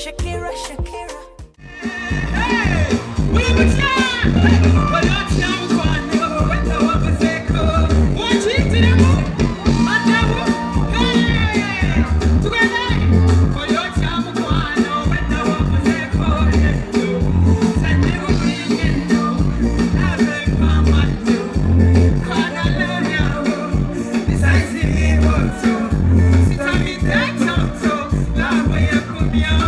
Shakira Shakira. Hey, we have a time. But not now, one never went to what was it called. One cheek to the moon. My devil. Hey, together. For your time, one never went to what was it called. Send you a million, no. I've been from my two. Cause I love you. Besides the evil, too. So tell me that talk, so. Love where you come here.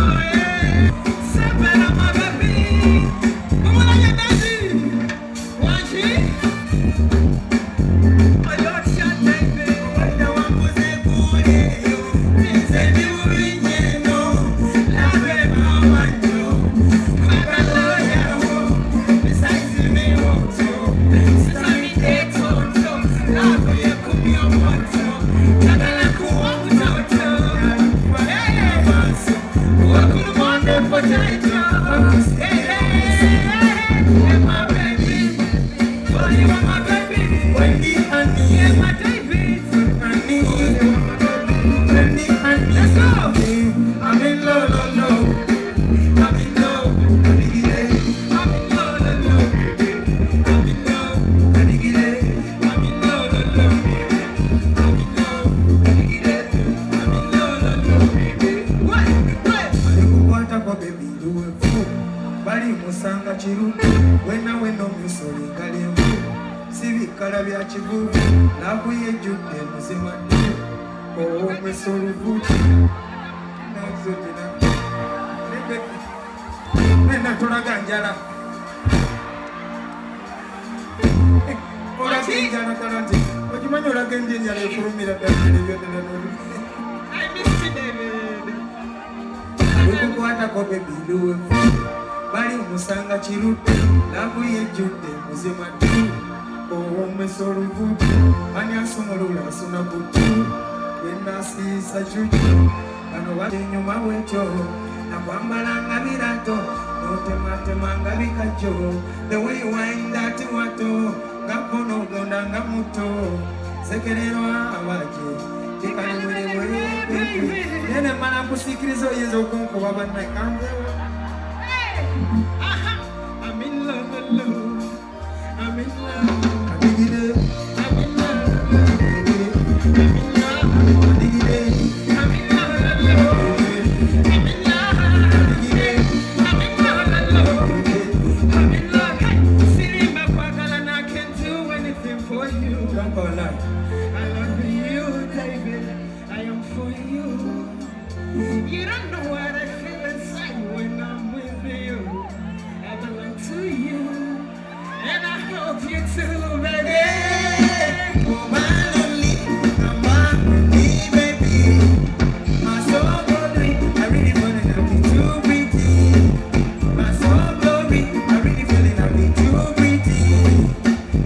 I missed you, David. Ebikulu bali musanga chirude labu yejude muzima omesoluvu anya somolula suna butu wenda sisa chuchu ano wali nyuma wecho na kwambalanga birato notematema bikacho the way you wind that wato ngakono gondanga muto sekererwa awaje tikani mwele nene mana kusikirizo yezo konko baba na kande. I'm in love, I'm in love. You don't know what I feel inside when I'm with you. I belong to you, and I hope you too, baby. Oh, my lonely, come on with me, baby. My soul glory, I really wanna be too pretty. My soul glory, I really feeling I'll be too pretty.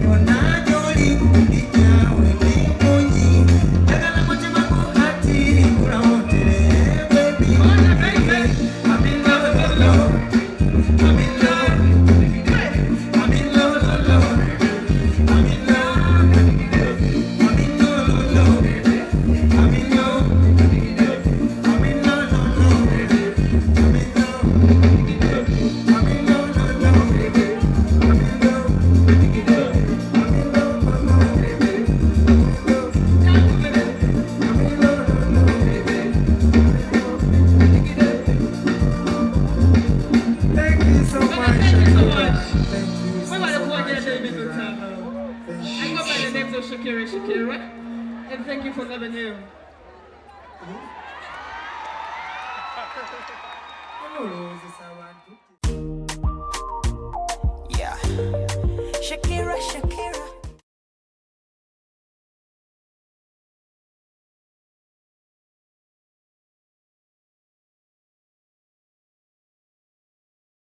You're not only, it's now when we go in. I got a bunch of my own party, but I want it. Shakira Shakira, and thank you for loving you. Yeah. Shakira Shakira.